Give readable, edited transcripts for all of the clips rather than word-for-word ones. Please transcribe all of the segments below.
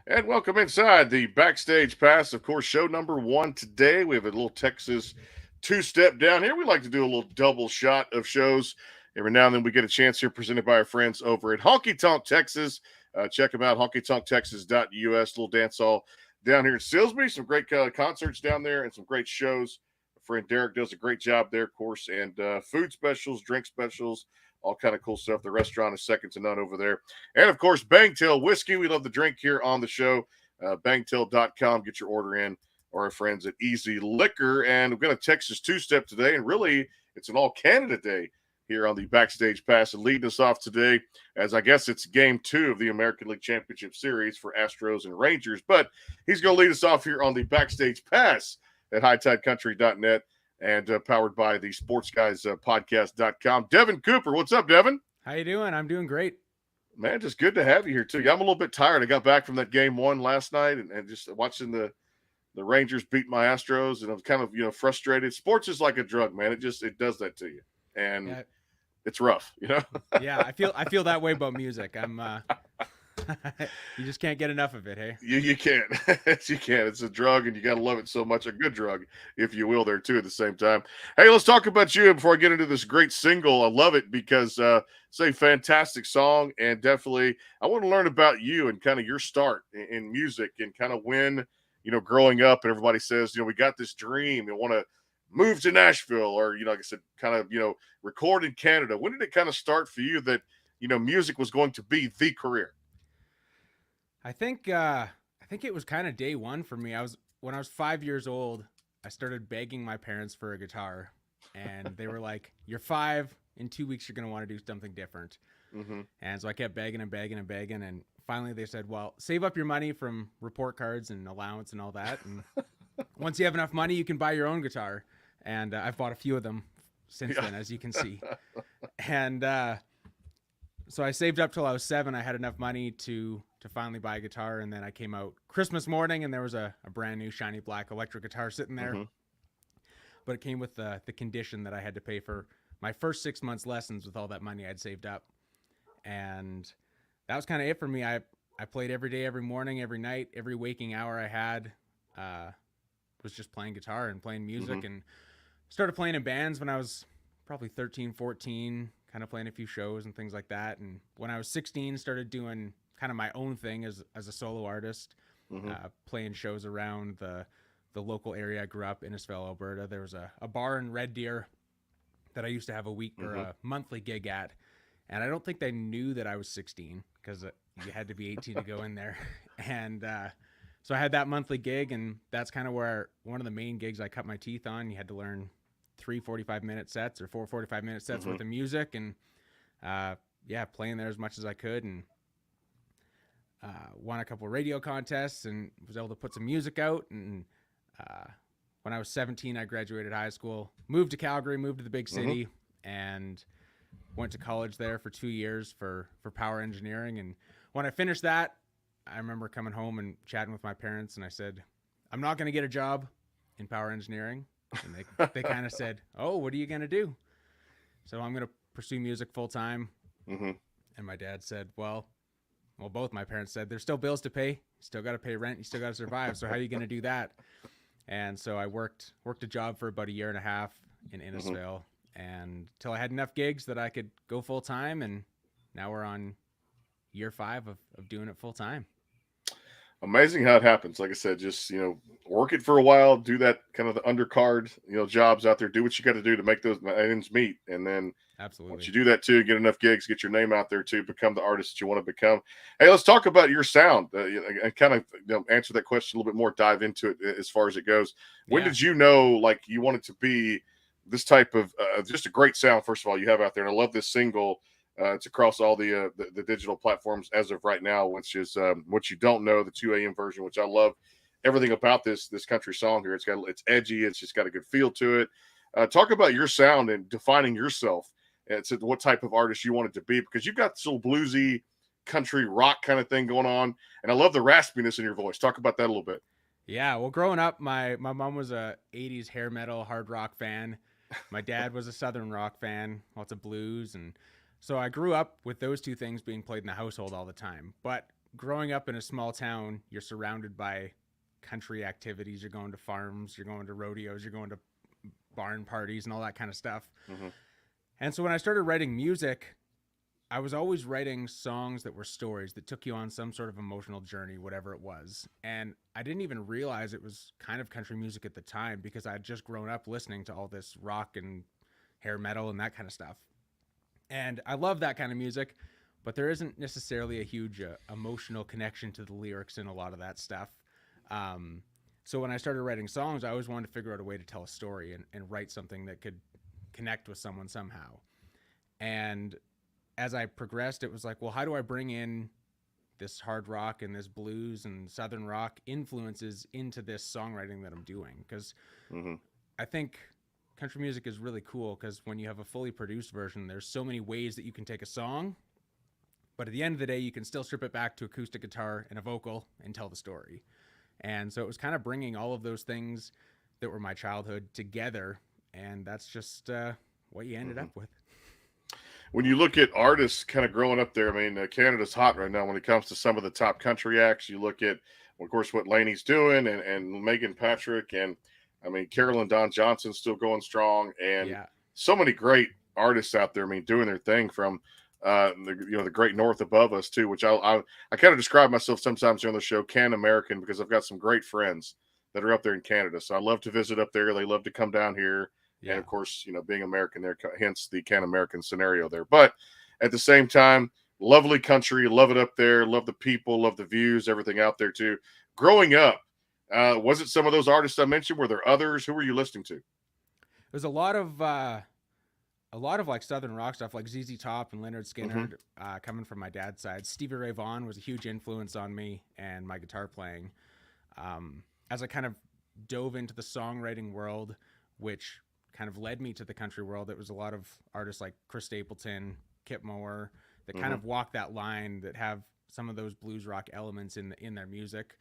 And welcome inside the Backstage Pass. Of course, show number one today. We have a little Texas two-step down here. We like to do a little double shot of shows. Every now and then we get a chance here presented by our friends over at Honky Tonk Texas. Check them out, honkytonktexas.us. Little dance hall down here in Silsbee. Some great concerts down there and some great shows. My friend Derek does a great job there, of course, and food specials, drink specials, all kind of cool stuff. The restaurant is second to none over there. And of course, Bangtail Whiskey. We love the drink here on the show. Bangtail.com. Get your order in. Or our friends at Easy Liquor. And we've got a Texas two-step today. And really, it's an all-Canada day here on the Backstage Pass. And leading us off today, as I guess it's game two of the American League Championship Series for Astros and Rangers. But he's going to lead us off here on the Backstage Pass at hightidecountry.net and powered by the sportsguyspodcast.com. Devin Cooper. What's up, Devin? How you doing? I'm doing great. Man, just good to have you here, too. I'm a little bit tired. I got back from that game one last night and just watching the Rangers beat my Astros, and I'm kind of, frustrated. Sports is like a drug, man. It does that to you. And it's rough, Yeah, I feel that way about music. I'm you just can't get enough of it, hey? You can't. You can't. It's a drug, and you got to love it so much. A good drug, if you will, there, too, at the same time. Hey, let's talk about you before I get into this great single. I love it because it's a fantastic song, and definitely I want to learn about you and kind of your start in music and kind of when, growing up and everybody says, we got this dream and want to move to Nashville or, like I said, kind of, record in Canada. When did it kind of start for you that, music was going to be the career? I think it was kind of day one for me. When I was 5 years old, I started begging my parents for a guitar, and they were like, "You're 5. In 2 weeks, you're gonna want to do something different." Mm-hmm. And so I kept begging and begging and begging, and finally they said, "Well, save up your money from report cards and allowance and all that, and once you have enough money, you can buy your own guitar." And I've bought a few of them since then, as you can see. And so I saved up till I was 7. I had enough money to finally buy a guitar, and then I came out Christmas morning, and there was a brand new shiny black electric guitar sitting there. Mm-hmm. But it came with the condition that I had to pay for my first 6 months lessons with all that money I'd saved up. And that was kind of it for me. I played every day, every morning, every night, every waking hour I had was just playing guitar and playing music. Mm-hmm. And started playing in bands when I was probably 13, 14, kind of playing a few shows and things like that. And when I was 16, started doing kind of my own thing as a solo artist, mm-hmm. Playing shows around the local area I grew up in, Innisfail, Alberta. There was a bar in Red Deer that I used to have a week or a monthly gig at. And I don't think they knew that I was 16 because you had to be 18 to go in there. And so I had that monthly gig, and that's kind of where one of the main gigs I cut my teeth on. You had to learn 3 45-minute sets or 4 45-minute sets worth of music, and playing there as much as I could, and won a couple of radio contests and was able to put some music out. And when I was 17, I graduated high school, moved to Calgary, moved to the big city, and went to college there for 2 years for power engineering. And when I finished that, I remember coming home and chatting with my parents, and I said, "I'm not going to get a job in power engineering." And they kind of said, "Oh, what are you going to do?" So I'm going to pursue music full time. Mm-hmm. And my dad said, well, both my parents said, there's still bills to pay. You still got to pay rent. You still got to survive. So how are you going to do that? And so I worked a job for about a year and a half in Innisfail, and till I had enough gigs that I could go full time. And now we're on year 5 of doing it full time. Amazing how it happens. Like I said, just, work it for a while, do that kind of the undercard, jobs out there, do what you got to do to make those ends meet. And then absolutely, once you do that too, get enough gigs, get your name out there too, become the artist that you want to become. Hey, let's talk about your sound and kind of answer that question a little bit more, dive into it as far as it goes. When did you know, like, you wanted to be this type of, just a great sound, first of all, you have out there. And I love this single. It's across all the digital platforms as of right now, which is what you don't know, the 2 a.m. version, which I love everything about this country song here. It's edgy. It's just got a good feel to it. Talk about your sound and defining yourself and what type of artist you wanted to be, because you've got this little bluesy country rock kind of thing going on. And I love the raspiness in your voice. Talk about that a little bit. Yeah. Well, growing up, my mom was a 80s hair metal, hard rock fan. My dad was a Southern rock fan, lots of blues. And so I grew up with those two things being played in the household all the time. But growing up in a small town, you're surrounded by country activities. You're going to farms, you're going to rodeos, you're going to barn parties and all that kind of stuff. Mm-hmm. And so when I started writing music, I was always writing songs that were stories that took you on some sort of emotional journey, whatever it was. And I didn't even realize it was kind of country music at the time because I had just grown up listening to all this rock and hair metal and that kind of stuff. And I love that kind of music, but there isn't necessarily a huge emotional connection to the lyrics in a lot of that stuff. So when I started writing songs, I always wanted to figure out a way to tell a story and write something that could connect with someone somehow. And as I progressed, it was like, well, how do I bring in this hard rock and this blues and southern rock influences into this songwriting that I'm doing? Because I think country music is really cool because when you have a fully produced version, there's so many ways that you can take a song, but at the end of the day, you can still strip it back to acoustic guitar and a vocal and tell the story. And so it was kind of bringing all of those things that were my childhood together, and that's just what you ended up with. When you look at artists kind of growing up there, I mean, Canada's hot right now when it comes to some of the top country acts. You look at, of course, what Laney's doing and Megan Patrick, and I mean, Carolyn Dawn Johnson's still going strong, and so many great artists out there. I mean, doing their thing from the great north above us too, which I kind of describe myself sometimes on the show Can American because I've got some great friends that are up there in Canada. So I love to visit up there. They love to come down here. Yeah. And of course, being American there, hence the Can American scenario there. But at the same time, lovely country, love it up there, love the people, love the views, everything out there too. Growing up, was it some of those artists I mentioned? Were there others? Who were you listening to? There's a lot of like southern rock stuff, like ZZ Top and Leonard Skinner, coming from my dad's side. Stevie Ray Vaughan was a huge influence on me and my guitar playing. As I kind of dove into the songwriting world, which kind of led me to the country world, it was a lot of artists like Chris Stapleton, Kip Moore, that kind of walk that line, that have some of those blues rock elements in their music.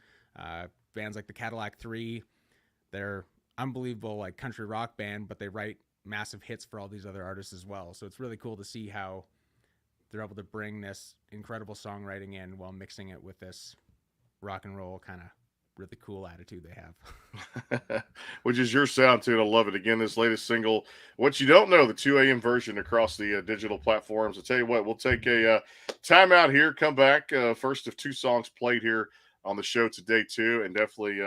Bands like the Cadillac 3, they're unbelievable like country rock band, but they write massive hits for all these other artists as well. So it's really cool to see how they're able to bring this incredible songwriting in while mixing it with this rock and roll kind of really cool attitude they have. Which is your sound too. I love it. Again, this latest single, What You Don't Know, the 2 a.m. version across the digital platforms. I'll tell you what, we'll take a timeout here, come back. First of 2 songs played here on the show today too. And definitely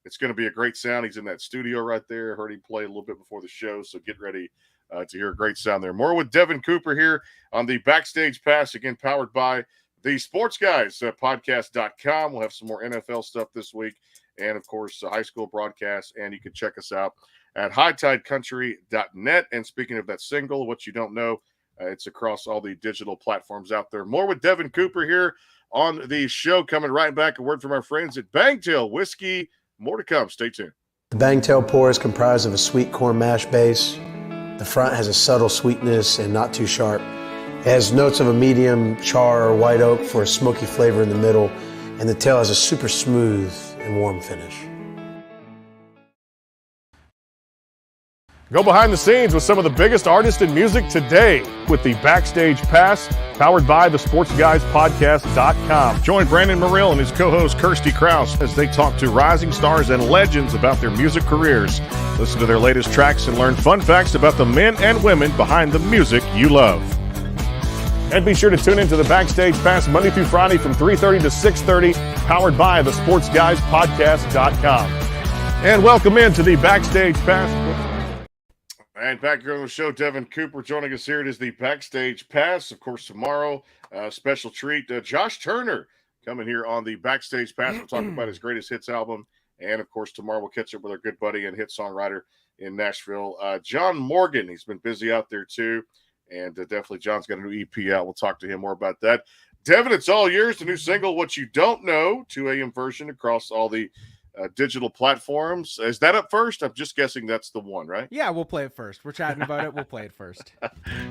it's going to be a great sound. He's in that studio right there. I heard him play a little bit before the show. So get ready to hear a great sound there. More with Devin Cooper here on the Backstage Pass, again, powered by the Sports Guys podcast.com. We'll have some more NFL stuff this week. And, of course, high school broadcasts. And you can check us out at hightidecountry.net. And speaking of that single, What You Don't Know, it's across all the digital platforms out there. More with Devin Cooper here on the show. Coming right back, a word from our friends at Bangtail Whiskey. More to come. Stay tuned. The Bangtail pour is comprised of a sweet corn mash base. The front has a subtle sweetness and not too sharp. It has notes of a medium char or white oak for a smoky flavor in the middle, and the tail has a super smooth and warm finish. Go behind the scenes with some of the biggest artists in music today with the Backstage Pass, powered by the SportsGuysPodcast.com. Join Brandon Morrill and his co-host Kirsty Krause as they talk to rising stars and legends about their music careers. Listen to their latest tracks and learn fun facts about the men and women behind the music you love. And be sure to tune into the Backstage Pass Monday through Friday from 3:30 to 6:30, powered by the SportsGuysPodcast.com. And welcome into the Backstage Pass. And back here on the show, Devin Cooper joining us here. It is the Backstage Pass. Of course, tomorrow, special treat, Josh Turner coming here on the Backstage Pass. We'll talk about his greatest hits album. And, of course, tomorrow we'll catch up with our good buddy and hit songwriter in Nashville, John Morgan. He's been busy out there, too. And definitely John's got a new EP out. We'll talk to him more about that. Devin, it's all yours. The new single, What You Don't Know, 2 a.m. version across all the digital platforms. Is that up first? I'm just guessing that's the one, right? Yeah, we'll play it first. We're chatting about it. We'll play it first.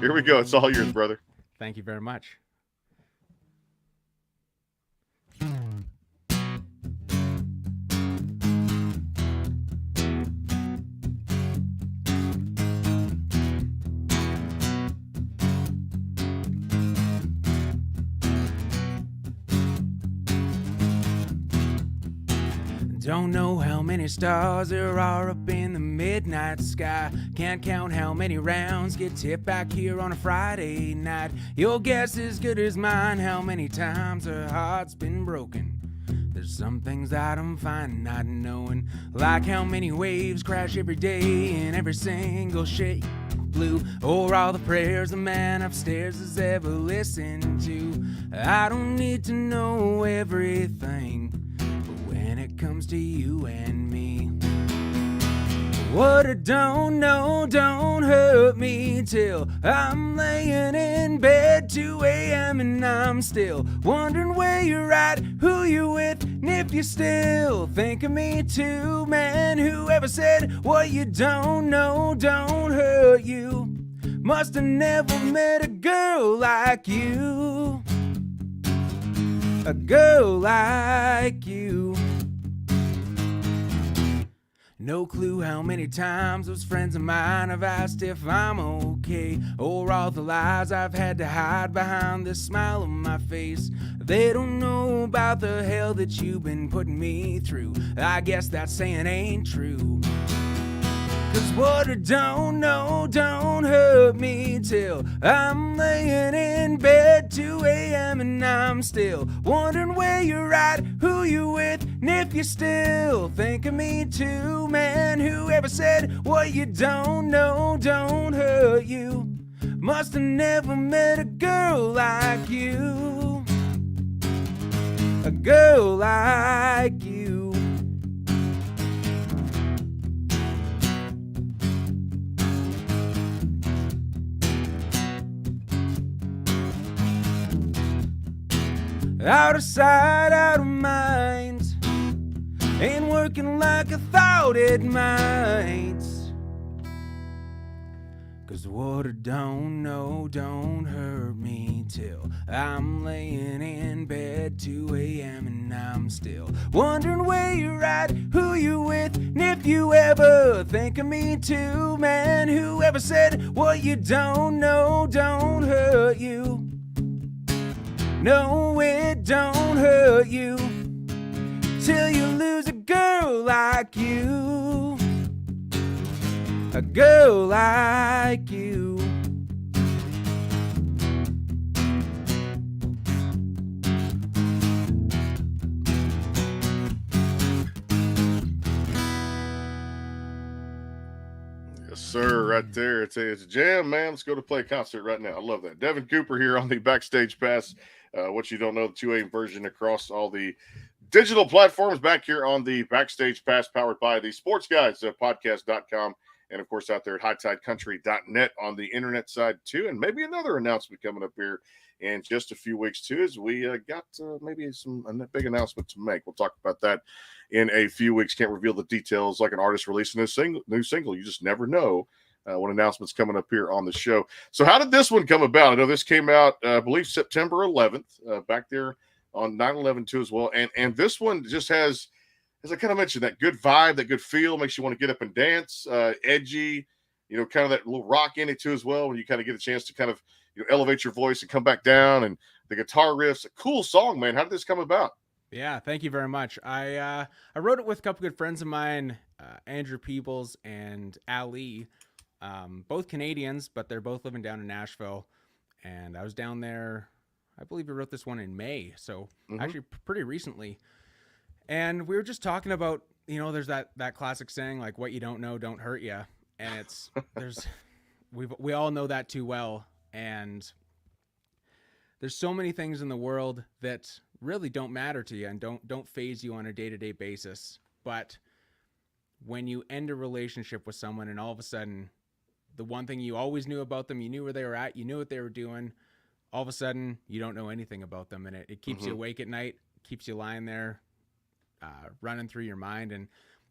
Here we go. It's all yours, brother. Thank you very much. Don't know how many stars there are up in the midnight sky. Can't count how many rounds get tipped back here on a Friday night. Your guess is good as mine, how many times her heart's been broken. There's some things that I'm fine not knowing, like how many waves crash every day in every single shade of blue, or all the prayers the man upstairs has ever listened to. I don't need to know everything, but when it comes to you and me, what I don't know don't hurt me till I'm laying in bed 2 a.m. and I'm still wondering where you're at, who you're with, and if you still think of me too. Man, whoever said what you don't know don't hurt you must have never met a girl like you. A girl like you. No clue how many times those friends of mine have asked if I'm okay, or all the lies I've had to hide behind this smile on my face. They don't know about the hell that you've been putting me through. I guess that saying ain't true. Cause what I don't know don't hurt me till I'm laying in bed 2 a.m. and I'm still wondering where you're at, who you're with, and if you still think of me too. Man, whoever said what you don't know don't hurt you must have never met a girl like you. A girl like you. Out of sight, out of mind, ain't working like I thought it might. Cause what I don't know don't hurt me till I'm laying in bed 2 a.m. and I'm still wondering where you're at, who you're with, and if you ever think of me too. Man, whoever said what you don't know don't hurt you. No, it don't hurt you till you lose a girl like you. A girl like you. Yes, sir, right there. It's a jam, man. Let's go to play a concert right now. I love that. Devin Cooper here on the Backstage Pass. What you don't know, the 2A version across all the digital platforms, back here on the Backstage Pass, powered by the Sports Guys podcast.com, and of course out there at hightidecountry.net on the internet side too. And maybe another announcement coming up here in just a few weeks too, as we got maybe a big announcement to make. We'll talk about that in a few weeks. Can't reveal the details like an artist releasing a new single. You just never know when announcements coming up here on the show. So how did this one come about? I know this came out, I believe, September 11th, back there on 9/11 too as well. And this one just has, as I kind of mentioned, that good vibe, that good feel, makes you want to get up and dance, edgy, kind of that little rock in it too as well, when you kind of get a chance to kind of elevate your voice and come back down. And the guitar riffs, a cool song, man. How did this come about? Yeah, thank you very much. I wrote it with a couple good friends of mine, Andrew Peebles and Ali. Both Canadians, but they're both living down in Nashville. And I was down there, I believe we wrote this one in May, so actually pretty recently. And we were just talking about, there's that classic saying, like, what you don't know don't hurt you. And we all know that too well. And there's so many things in the world that really don't matter to you and don't phase you on a day-to-day basis. But when you end a relationship with someone and all of a sudden the one thing you always knew about them, you knew where they were at, you knew what they were doing, all of a sudden you don't know anything about them, and it keeps you awake at night, keeps you lying there, running through your mind. And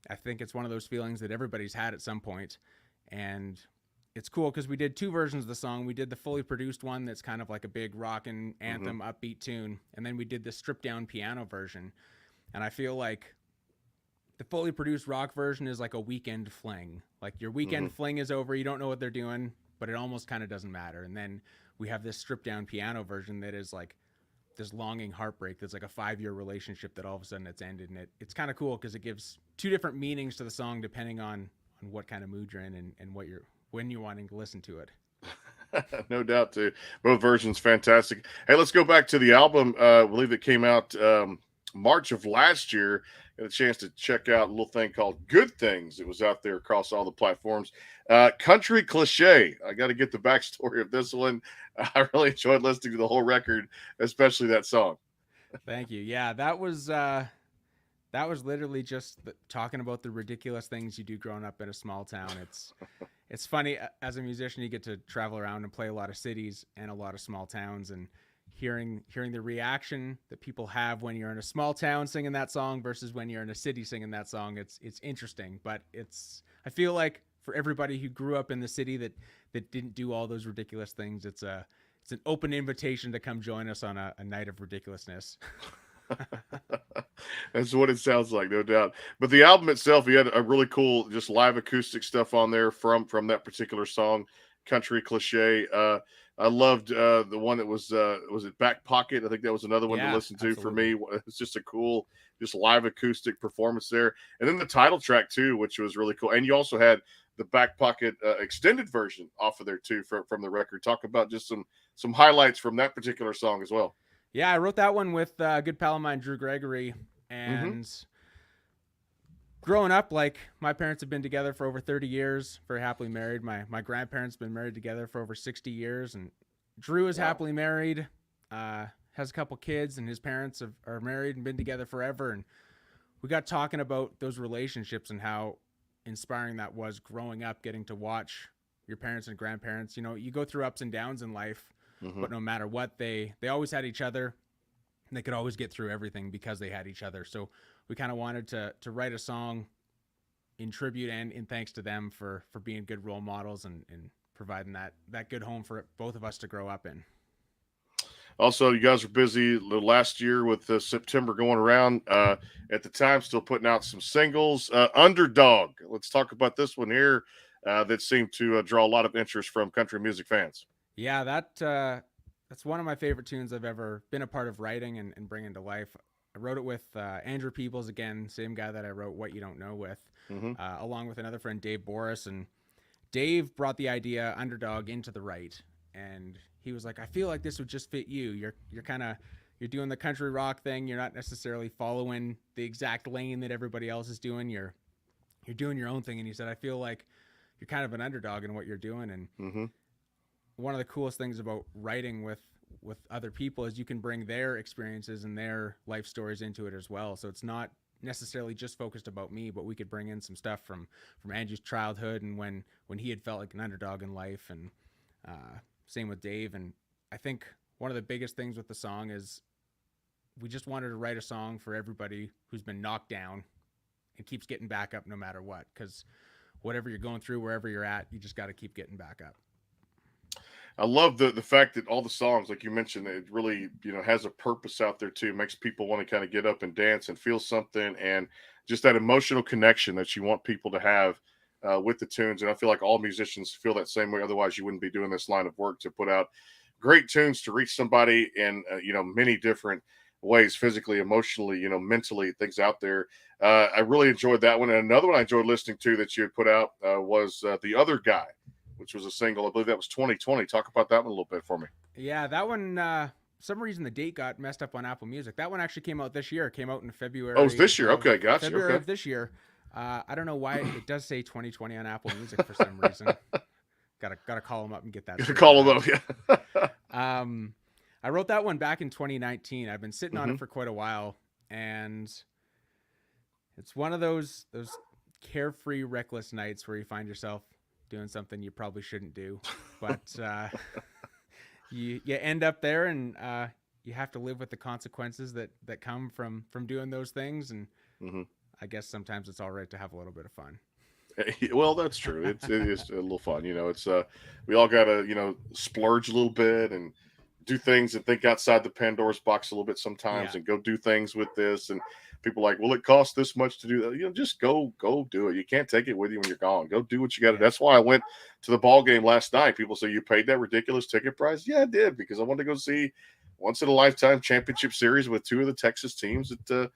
I think it's one of those feelings that everybody's had at some point. And it's cool because we did two versions of the song. We did the fully produced one that's kind of like a big rockin' anthem, upbeat tune, and then we did the stripped down piano version. And I feel like the fully produced rock version is like a weekend fling. Like your weekend fling is over, you don't know what they're doing, but it almost kind of doesn't matter. And then we have this stripped down piano version that is like this longing heartbreak that's like a 5-year relationship that all of a sudden it's ended, and it's kind of cool because it gives two different meanings to the song depending on what kind of mood you're in and when you're wanting to listen to it. No doubt, too. Both versions fantastic. Hey, let's go back to the album. I believe it came out March of last year. Got a chance to check out a little thing called Good Things. It was out there across all the platforms. Country Cliche. I got to get the backstory of this one. I really enjoyed listening to the whole record, especially that song. Thank you. Yeah, that was literally just talking about the ridiculous things you do growing up in a small town. It's funny, as a musician, you get to travel around and play a lot of cities and a lot of small towns, and hearing the reaction that people have when you're in a small town singing that song versus when you're in a city singing that song. It's interesting, but I feel like for everybody who grew up in the city that didn't do all those ridiculous things, it's an open invitation to come join us on a night of ridiculousness. That's what it sounds like, no doubt. But the album itself, you had a really cool just live acoustic stuff on there from that particular song, Country Cliche. I loved the one that was it Back Pocket? I think that was another one to listen to absolutely. For me. It's just a cool, just live acoustic performance there. And then the title track too, which was really cool. And you also had the Back Pocket extended version off of there too from the record. Talk about just some highlights from that particular song as well. Yeah, I wrote that one with a good pal of mine, Drew Gregory, and growing up, like, my parents have been together for over 30 years, very happily married. My grandparents have been married together for over 60 years, and Drew is happily married, has a couple kids, and his parents are married and been together forever. And we got talking about those relationships and how inspiring that was growing up, getting to watch your parents and grandparents. You know, you go through ups and downs in life, but no matter what, they always had each other, and they could always get through everything because they had each other. So we kind of wanted to write a song in tribute and in thanks to them for being good role models and providing that good home for both of us to grow up in. Also, you guys were busy last year with September going around. At the time, still putting out some singles. Underdog. Let's talk about this one here that seemed to draw a lot of interest from country music fans. Yeah, that's one of my favorite tunes I've ever been a part of writing and bringing to life. I wrote it with Andrew Peebles, again, same guy that I wrote What You Don't Know with, along with another friend, Dave Boris. And Dave brought the idea Underdog into the right, and he was like, I feel like this would just fit you. You're doing the country rock thing. You're not necessarily following the exact lane that everybody else is doing. You're doing your own thing. And he said, I feel like you're kind of an underdog in what you're doing. And one of the coolest things about writing with other people is you can bring their experiences and their life stories into it as well. So it's not necessarily just focused about me, but we could bring in some stuff from Andrew's childhood and when he had felt like an underdog in life, and same with Dave. And I think one of the biggest things with the song is we just wanted to write a song for everybody who's been knocked down and keeps getting back up no matter what, because whatever you're going through, wherever you're at, you just got to keep getting back up. I love the fact that all the songs, like you mentioned, it really, has a purpose out there too. It makes people want to kind of get up and dance and feel something, and just that emotional connection that you want people to have with the tunes. And I feel like all musicians feel that same way. Otherwise, you wouldn't be doing this line of work to put out great tunes to reach somebody in, many different ways, physically, emotionally, mentally, things out there. I really enjoyed that one. And another one I enjoyed listening to that you had put out was The Other Guy, which was a single. I believe that was 2020. Talk about that one a little bit for me. Yeah, that one, some reason the date got messed up on Apple Music. That one actually came out this year. It came out in February. Oh, it's this year. Okay, gotcha. February of this year. I don't know why it does say 2020 on Apple Music for some reason. Gotta call them up and get that. Gotta call them up, yeah. I wrote that one back in 2019. I've been sitting on it for quite a while, and it's one of those carefree, reckless nights where you find yourself doing something you probably shouldn't do, but you end up there, and you have to live with the consequences that come from doing those things. And I guess sometimes it's all right to have a little bit of fun. Well, that's true. It is a little fun. It's we all gotta splurge a little bit and do things and think outside the Pandora's box a little bit sometimes, and go do things with this. And people are like, well, it costs this much to do that. Just go do it. You can't take it with you when you're gone. Go do what you got to. That's why I went to the ball game last night. People say, you paid that ridiculous ticket price? Yeah, I did, because I wanted to go see once in a lifetime championship series with two of the Texas teams that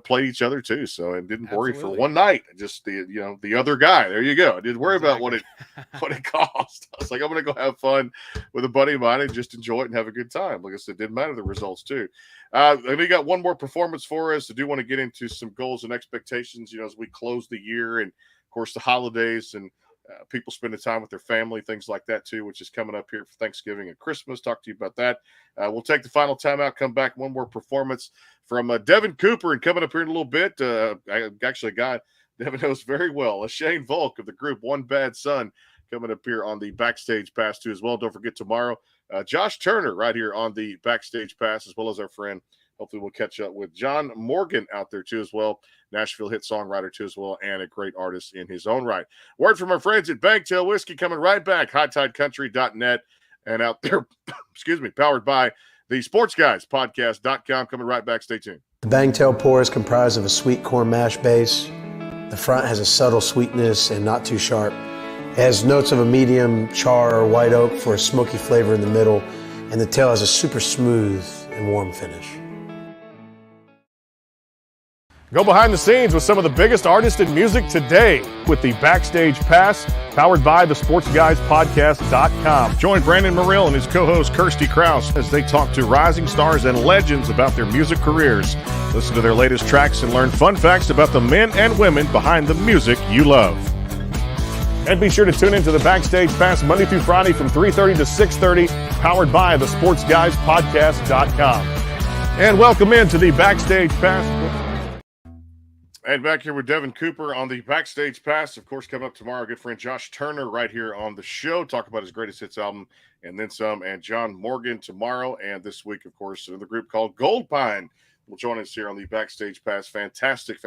played each other too. So I didn't worry for one night. Just the other guy. There you go. I didn't worry about what it cost. I was like, I'm gonna go have fun with a buddy of mine and just enjoy it and have a good time. Like I said, it didn't matter the results too. And we got one more performance for us. I do want to get into some goals and expectations, as we close the year and of course the holidays and people spending time with their family, things like that too, which is coming up here for Thanksgiving and Christmas. Talk to you about that. We'll take the final timeout, come back, one more performance from Devin Cooper, and coming up here in a little bit, actually a guy Devin knows very well, Shane Volk of the group One Bad Son, coming up here on the Backstage Pass too as well. Don't forget tomorrow, Josh Turner right here on the Backstage Pass, as well as our friend. Hopefully we'll catch up with John Morgan out there too as well. Nashville hit songwriter too as well, and a great artist in his own right. Word from our friends at Bangtail Whiskey coming right back. HighTideCountry.net and out there, powered by the SportsGuysPodcast.com. Coming right back. Stay tuned. The Bangtail pour is comprised of a sweet corn mash base. The front has a subtle sweetness and not too sharp. It has notes of a medium char or white oak for a smoky flavor in the middle, and the tail has a super smooth and warm finish. Go behind the scenes with some of the biggest artists in music today with the Backstage Pass, powered by the SportsGuysPodcast.com. Join Brandon Morrill and his co-host Kirsty Krause as they talk to rising stars and legends about their music careers. Listen to their latest tracks and learn fun facts about the men and women behind the music you love. And be sure to tune into the Backstage Pass Monday through Friday from 3:30 to 6:30, powered by the SportsGuysPodcast.com. And welcome into the Backstage Pass. And back here with Devin Cooper on the Backstage Pass. Of course, coming up tomorrow, our good friend Josh Turner right here on the show. Talk about his greatest hits album and then some. And John Morgan tomorrow. And this week, of course, another group called Gold Pine will join us here on the Backstage Pass. Fantastic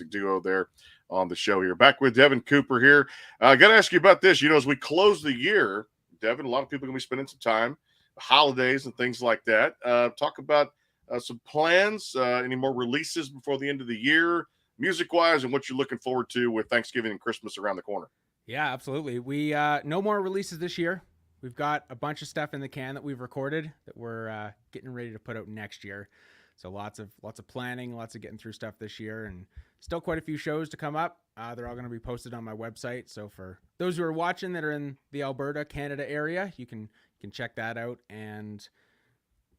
duo there on the show here. Back with Devin Cooper here. I got to ask you about this. As we close the year, Devin, a lot of people are going to be spending some time, holidays and things like that. Talk about some plans, any more releases before the end of the year, music-wise, and what you're looking forward to with Thanksgiving and Christmas around the corner. Yeah, absolutely. We no more releases this year. We've got a bunch of stuff in the can that we've recorded that we're getting ready to put out next year. So lots of planning, lots of getting through stuff this year, and still quite a few shows to come up. They're all going to be posted on my website. So for those who are watching that are in the Alberta, Canada area, you can check that out. And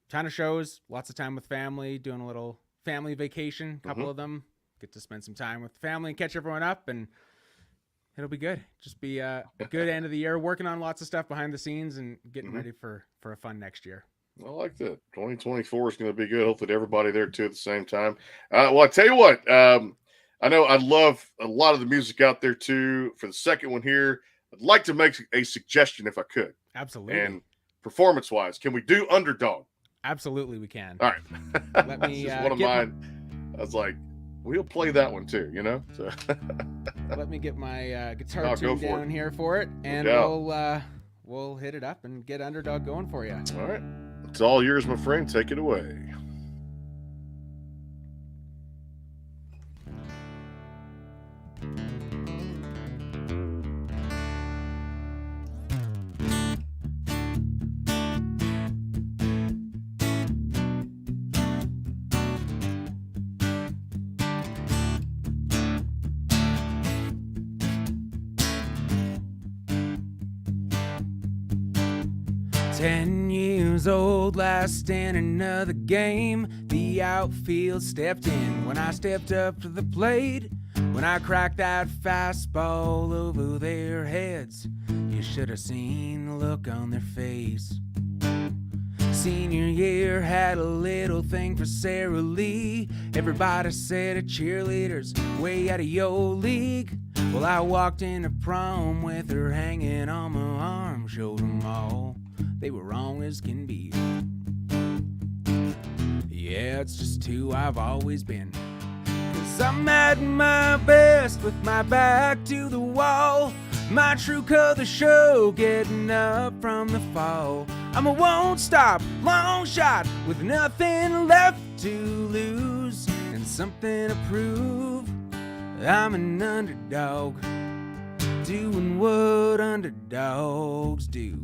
ton of shows, lots of time with family, doing a little family vacation, a couple of them. Get to spend some time with the family and catch everyone up, and it'll be good. Just be a good end of the year, working on lots of stuff behind the scenes and getting ready for a fun next year. I like that. 2024 is going to be good. Hopefully everybody there too at the same time. Well, I tell you what, I know I love a lot of the music out there too. For the second one here, I'd like to make a suggestion if I could. Absolutely. And performance-wise, can we do Underdog? Absolutely, we can. All right. Let me. One of mine. I was like, we'll play that one too, So. Let me get my guitar tuned down here for it, and we'll hit it up and get Underdog going for you. All right. It's all yours, my friend. Take it away. 10 years old, last inning of the game. The outfield stepped in when I stepped up to the plate. When I cracked that fastball over their heads, you should have seen the look on their face. Senior year had a little thing for Sarah Lee. Everybody said a cheerleader's way out of your league. Well, I walked into prom with her hanging on my arm, showed them all they were wrong as can be. Yeah, it's just who I've always been. 'Cause I'm at my best with my back to the wall. My true color show, getting up from the fall. I'm a won't stop, long shot with nothing left to lose and something to prove. I'm an underdog, doing what underdogs do.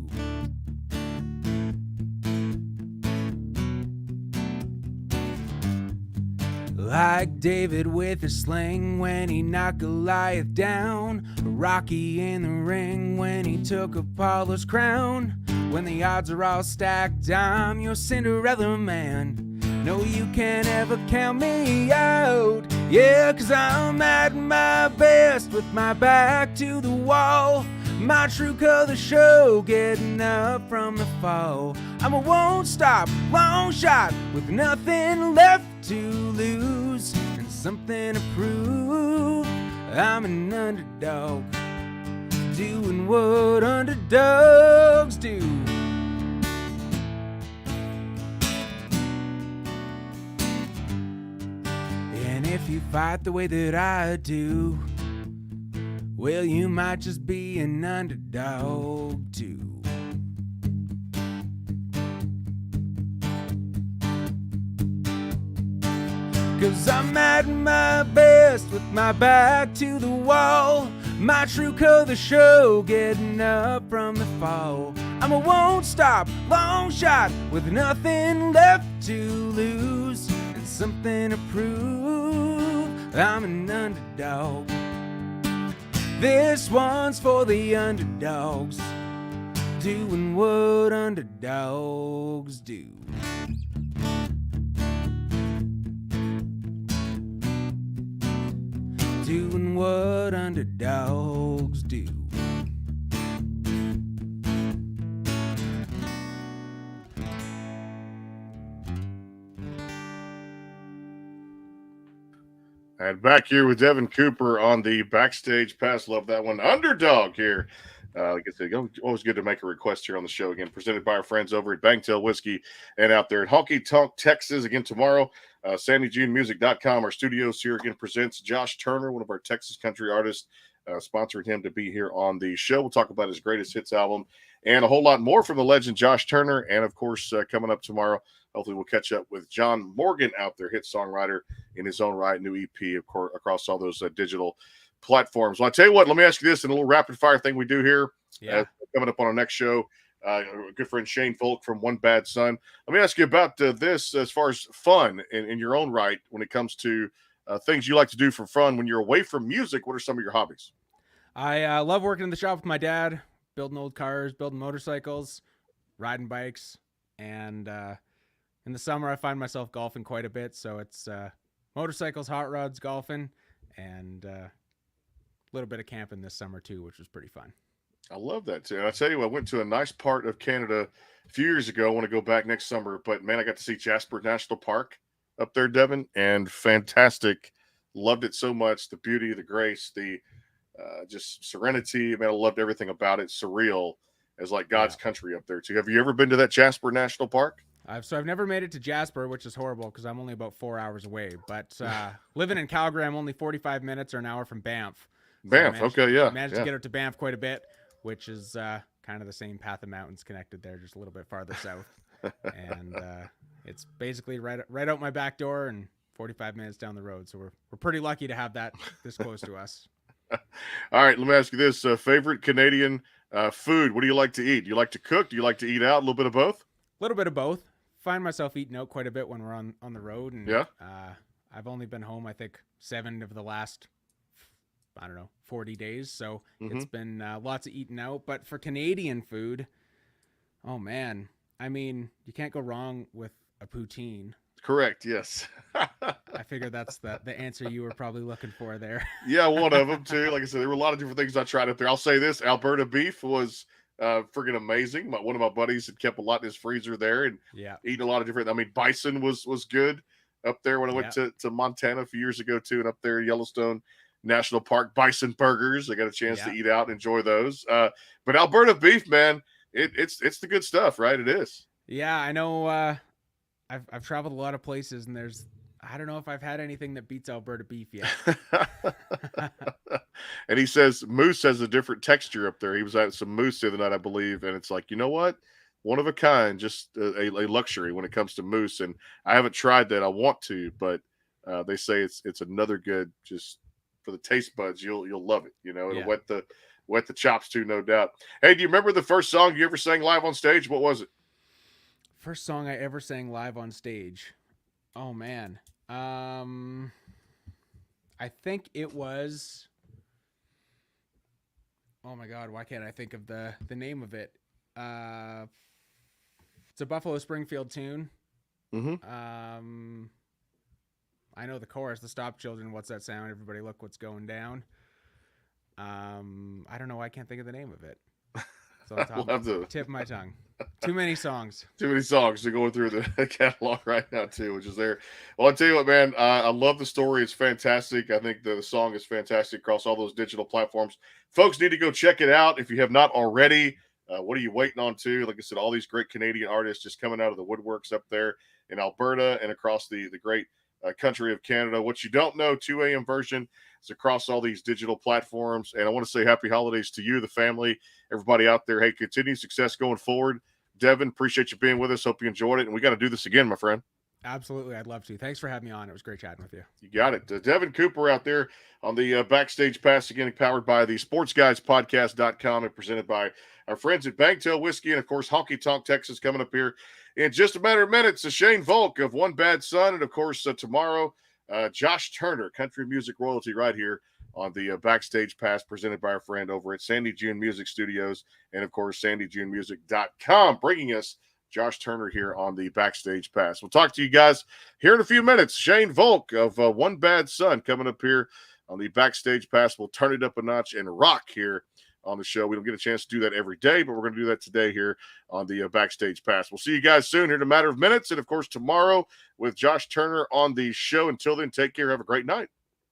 Like David with a sling when he knocked Goliath down, Rocky in the ring when he took Apollo's crown. When the odds are all stacked, I'm your Cinderella man. No, you can't ever count me out. Yeah, 'cause I'm at my best with my back to the wall. My true color show, getting up from the fall. I'm a won't stop, long shot with nothing left to lose and something to prove. I'm an underdog, doing what underdogs do. And if you fight the way that I do, well, you might just be an underdog too. Cause I'm at my best with my back to the wall. My true color show, getting up from the fall. I'm a won't stop, long shot with nothing left to lose and something to prove. I'm an underdog. This one's for the underdogs, doing what underdogs do. Doing what underdogs do. And back here with Devin Cooper on the Backstage Pass. Love that one. Underdog here. Like I said, always good to make a request here on the show again. Presented by our friends over at Bangtail Whiskey and out there at Honky Tonk, Texas. Again tomorrow, SandyJuneMusic.com. Our studios here again presents Josh Turner, one of our Texas country artists. Sponsored him to be here on the show. We'll talk about his greatest hits album and a whole lot more from the legend Josh Turner. And of course, coming up tomorrow, hopefully we'll catch up with John Morgan out there, hit songwriter in his own right, new EP of course, across all those digital platforms. Well, I tell you what, let me ask you this in a little rapid fire thing we do here. Coming up on our next show, good friend Shane Folk from One Bad Son. Let me ask you about this as far as fun in your own right when it comes to things you like to do for fun when you're away from music. What are some of your hobbies? I love working in the shop with my dad, building old cars, building motorcycles, riding bikes, and in the summer I find myself golfing quite a bit. So it's motorcycles, hot rods, golfing, and a little bit of camping this summer too, which was pretty fun. I love that too. And I tell you, I went to a nice part of Canada a few years ago. I want to go back next summer, but man, I got to see Jasper National Park up there, Devin, and fantastic. Loved it so much. The beauty, the grace, the just serenity. Man, I loved everything about it. Surreal as like God's country up there too. Have you ever been to that Jasper National Park? I've never made it to Jasper, which is horrible because I'm only about 4 hours away. But living in Calgary, I'm only 45 minutes or an hour from Banff. Banff, okay, yeah. I managed to get out to Banff quite a bit, which is kind of the same path of mountains connected there, just a little bit farther south. And it's basically right out my back door and 45 minutes down the road. So we're pretty lucky to have that this close to us. All right, let me ask you this. Favorite Canadian food, what do you like to eat? Do you like to cook? Do you like to eat out? A little bit of both? A little bit of both. Find myself eating out quite a bit when we're on the road. And I've only been home, I think, 7 of the last 40 days. So it's been lots of eating out. But for Canadian food, oh man, I mean, you can't go wrong with a poutine. Correct, yes. I figure that's the answer you were probably looking for there. Yeah, one of them too. Like I said, there were a lot of different things I tried up there. I'll say this, Alberta beef was friggin' amazing. One of my buddies had kept a lot in his freezer there and eating a lot of different, I mean, bison was good up there when I went to Montana a few years ago too, and up there Yellowstone National Park, bison burgers. I got a chance to eat out and enjoy those. But Alberta beef, man, it's the good stuff, right? It is. Yeah, I know. I've traveled a lot of places, and I don't know if I've had anything that beats Alberta beef yet. And he says moose has a different texture up there. He was at some moose the other night, I believe, and it's like, you know what? One of a kind, just a luxury when it comes to moose. And I haven't tried that. I want to, but they say it's another good, just for the taste buds. You'll love it. You know, it'll wet the chops too, no doubt. Hey, do you remember the first song you ever sang live on stage? What was it? First song I ever sang live on stage. Oh man. I think it was. Oh my God! Why can't I think of the name of it? It's a Buffalo Springfield tune. Mm-hmm. I know the chorus. The Stop Children. What's that sound? Everybody, look what's going down. I don't know why I can't think of the name of it. It's on the tip of my tongue. Too many songs. Too many songs to go through the catalog right now too, which is there. Well, I'll tell you what, man. I love the story. It's fantastic. I think the song is fantastic across all those digital platforms. Folks need to go check it out if you have not already. What are you waiting on to? Like I said, all these great Canadian artists just coming out of the woodworks up there in Alberta and across the great country of Canada. What you don't know, 2 a.m. version is across all these digital platforms. And I want to say happy holidays to you, the family, everybody out there. Hey, continued success going forward. Devin, appreciate you being with us. Hope you enjoyed it. And we got to do this again, my friend. Absolutely. I'd love to. Thanks for having me on. It was great chatting with you. You got it. Devin Cooper out there on the Backstage Pass, again, powered by the sportsguyspodcast.com and presented by our friends at Bangtail Whiskey and, of course, Honky Tonk Texas coming up here in just a matter of minutes. Shane Volk of One Bad Son. And, of course, tomorrow, Josh Turner, country music royalty right here on the Backstage Pass presented by our friend over at Sandy June Music Studios and, of course, sandyjunemusic.com, bringing us Josh Turner here on the Backstage Pass. We'll talk to you guys here in a few minutes. Shane Volk of One Bad Son coming up here on the Backstage Pass. We'll turn it up a notch and rock here on the show. We don't get a chance to do that every day, but we're going to do that today here on the Backstage Pass. We'll see you guys soon here in a matter of minutes. And, of course, tomorrow with Josh Turner on the show. Until then, take care. Have a great night.